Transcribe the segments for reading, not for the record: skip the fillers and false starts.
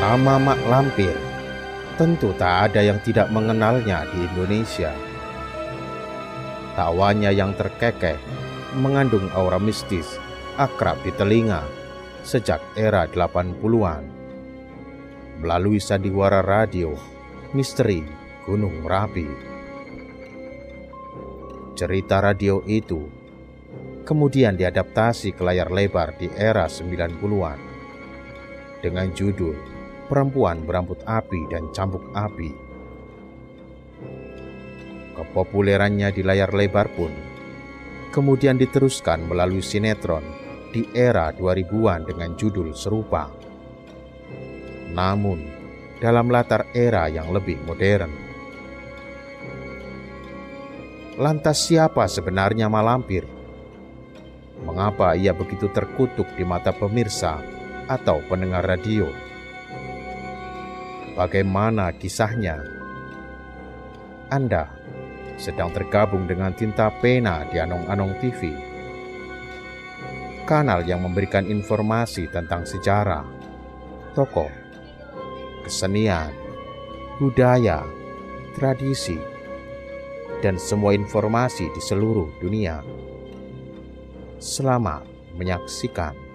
Nama Mak Lampir tentu tak ada yang tidak mengenalnya di Indonesia. Tawanya yang terkekeh mengandung aura mistis akrab di telinga sejak era 80-an. Melalui sandiwara radio Misteri Gunung Merapi. Cerita radio itu kemudian diadaptasi ke layar lebar di era 90-an dengan judul Perempuan Berambut Api dan Cambuk Api. Kepopulerannya di layar lebar pun kemudian diteruskan melalui sinetron di era 2000-an dengan judul serupa. Namun, dalam latar era yang lebih modern. Lantas siapa sebenarnya Mak Lampir? Mengapa ia begitu terkutuk di mata pemirsa atau pendengar radio? Bagaimana kisahnya? Anda sedang tergabung dengan Tinta Pena di Anong-Anong TV, kanal yang memberikan informasi tentang sejarah, tokoh, kesenian, budaya, tradisi, dan semua informasi di seluruh dunia. Selamat menyaksikan.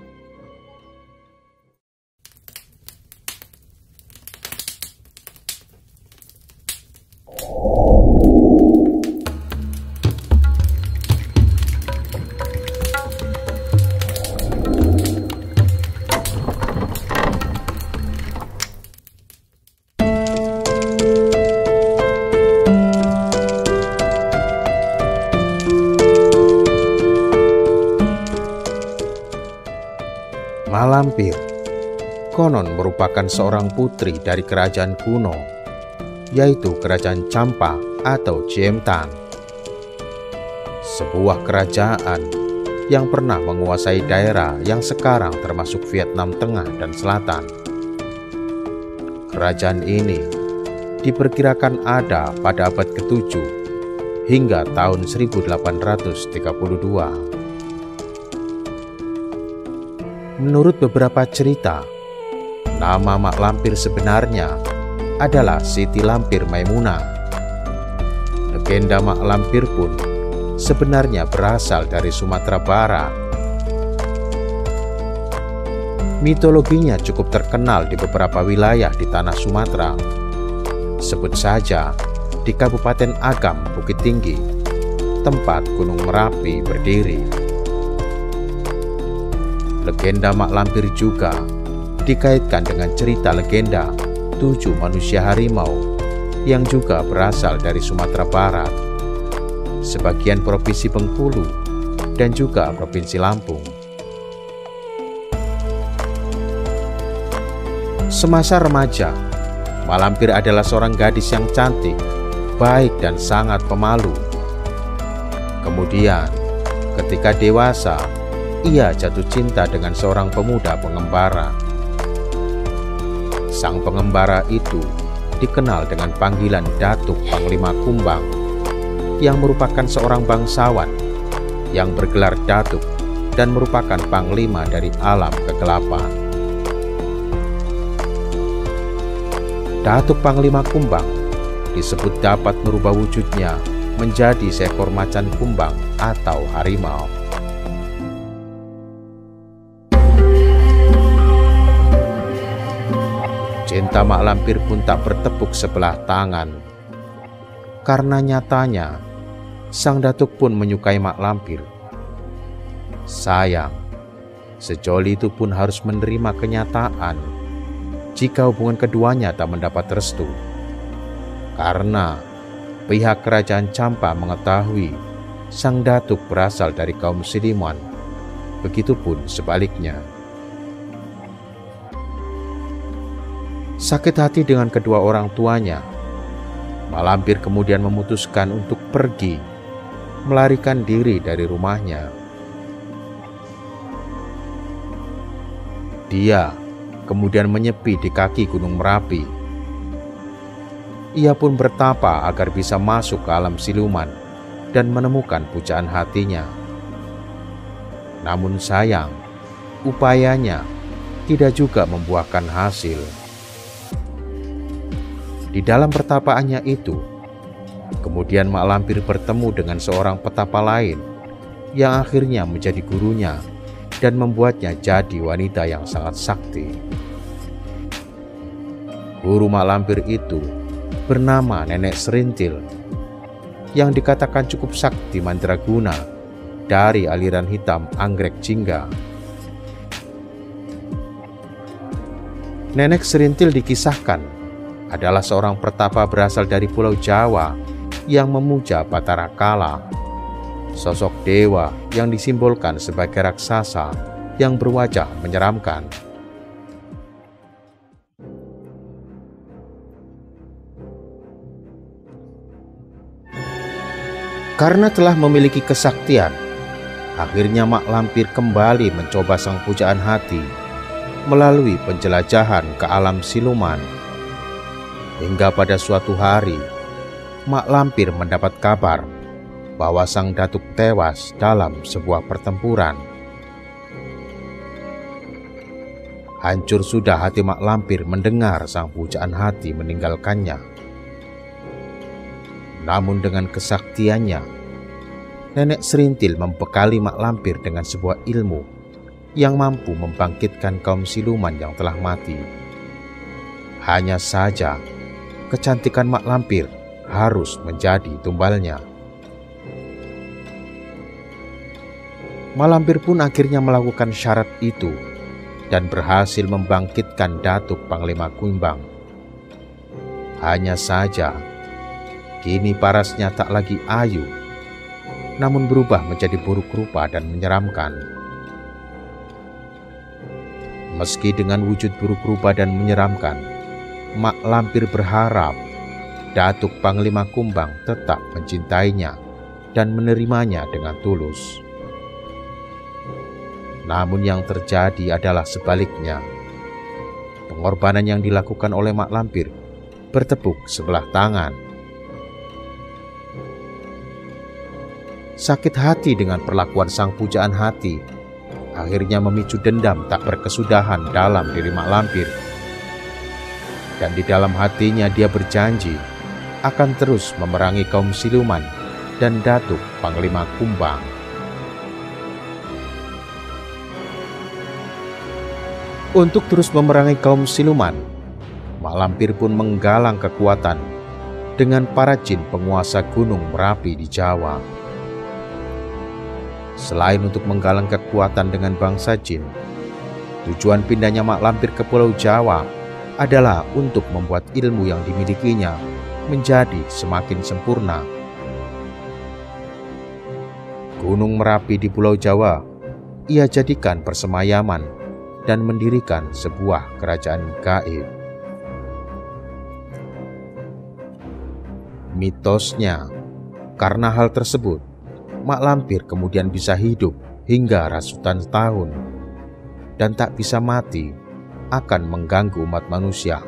Mak Lampir konon merupakan seorang putri dari kerajaan kuno, yaitu Kerajaan Champa atau Ciemtang. Sebuah kerajaan yang pernah menguasai daerah yang sekarang termasuk Vietnam Tengah dan Selatan. Kerajaan ini diperkirakan ada pada abad ke-7 hingga tahun 1832. Menurut beberapa cerita, nama Mak Lampir sebenarnya adalah Siti Lampir Maimunah. Legenda Mak Lampir pun sebenarnya berasal dari Sumatera Barat. Mitologinya cukup terkenal di beberapa wilayah di tanah Sumatera. Sebut saja di Kabupaten Agam, Bukit Tinggi, tempat Gunung Merapi berdiri. Legenda Mak Lampir juga dikaitkan dengan cerita legenda 7 manusia harimau yang juga berasal dari Sumatera Barat, sebagian Provinsi Bengkulu, dan juga Provinsi Lampung. Semasa remaja, Mak Lampir adalah seorang gadis yang cantik, baik, dan sangat pemalu. Kemudian, ketika dewasa, ia jatuh cinta dengan seorang pemuda pengembara. Sang pengembara itu dikenal dengan panggilan Datuk Panglima Kumbang, yang merupakan seorang bangsawan yang bergelar Datuk dan merupakan panglima dari alam kegelapan. Datuk Panglima Kumbang disebut dapat merubah wujudnya menjadi seekor macan kumbang atau harimau. Cinta Mak Lampir pun tak bertepuk sebelah tangan, karena nyatanya sang datuk pun menyukai Mak Lampir. Sayang, sejoli itu pun harus menerima kenyataan jika hubungan keduanya tak mendapat restu, karena pihak kerajaan Champa mengetahui sang datuk berasal dari kaum Siliman, begitupun sebaliknya. Sakit hati dengan kedua orang tuanya, Mak Lampir kemudian memutuskan untuk pergi, melarikan diri dari rumahnya. Dia kemudian menyepi di kaki Gunung Merapi. Ia pun bertapa agar bisa masuk ke alam siluman dan menemukan pujaan hatinya. Namun sayang, upayanya tidak juga membuahkan hasil. Di dalam pertapaannya itu, kemudian mak lampir bertemu dengan seorang petapa lain yang akhirnya menjadi gurunya dan membuatnya jadi wanita yang sangat sakti. Guru mak lampir itu bernama Nenek Serintil, yang dikatakan cukup sakti mandraguna dari aliran hitam anggrek jingga. Nenek Serintil dikisahkan adalah seorang pertapa berasal dari Pulau Jawa yang memuja Batara Kala, sosok dewa yang disimbolkan sebagai raksasa yang berwajah menyeramkan. Karena telah memiliki kesaktian, akhirnya mak lampir kembali mencoba sang pujaan hati melalui penjelajahan ke alam siluman. Hingga pada suatu hari, mak lampir mendapat kabar bahwa sang datuk tewas dalam sebuah pertempuran. Hancur sudah hati mak lampir mendengar sang pujaan hati meninggalkannya. Namun dengan kesaktiannya, Nenek Serintil membekali mak lampir dengan sebuah ilmu yang mampu membangkitkan kaum siluman yang telah mati. Hanya saja, kecantikan mak lampir harus menjadi tumbalnya. Mak lampir pun akhirnya melakukan syarat itu dan berhasil membangkitkan Datuk Panglima Kumbang. Hanya saja, kini parasnya tak lagi ayu, namun berubah menjadi buruk rupa dan menyeramkan. Meski dengan wujud buruk rupa dan menyeramkan, mak lampir berharap Datuk Panglima Kumbang tetap mencintainya dan menerimanya dengan tulus. Namun yang terjadi adalah sebaliknya. Pengorbanan yang dilakukan oleh mak lampir bertepuk sebelah tangan. Sakit hati dengan perlakuan sang pujaan hati akhirnya memicu dendam tak berkesudahan dalam diri mak lampir. Dan di dalam hatinya dia berjanji akan terus memerangi kaum siluman dan Datuk Panglima Kumbang. Untuk terus memerangi kaum siluman, mak lampir pun menggalang kekuatan dengan para jin penguasa Gunung Merapi di Jawa. Selain untuk menggalang kekuatan dengan bangsa jin, tujuan pindahnya mak lampir ke Pulau Jawa adalah untuk membuat ilmu yang dimilikinya menjadi semakin sempurna. Gunung Merapi di Pulau Jawa ia jadikan persemayaman dan mendirikan sebuah kerajaan gaib. Mitosnya, karena hal tersebut, mak lampir kemudian bisa hidup hingga ratusan tahun dan tak bisa mati akan mengganggu umat manusia,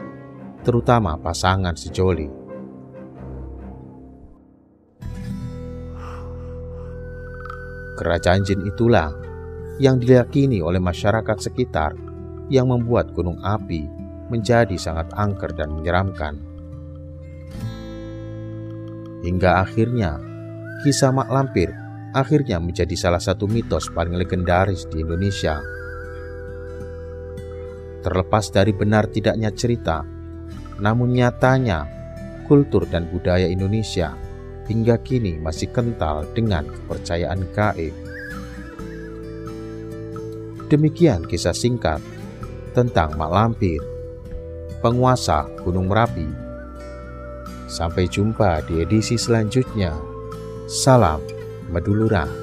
terutama pasangan sejoli. Kerajaan jin itulah yang diyakini oleh masyarakat sekitar yang membuat gunung api menjadi sangat angker dan menyeramkan. Hingga akhirnya, kisah mak lampir akhirnya menjadi salah satu mitos paling legendaris di Indonesia. Terlepas dari benar tidaknya cerita, namun nyatanya kultur dan budaya Indonesia hingga kini masih kental dengan kepercayaan gaib. Demikian kisah singkat tentang mak lampir, penguasa Gunung Merapi. Sampai jumpa di edisi selanjutnya. Salam Madulura.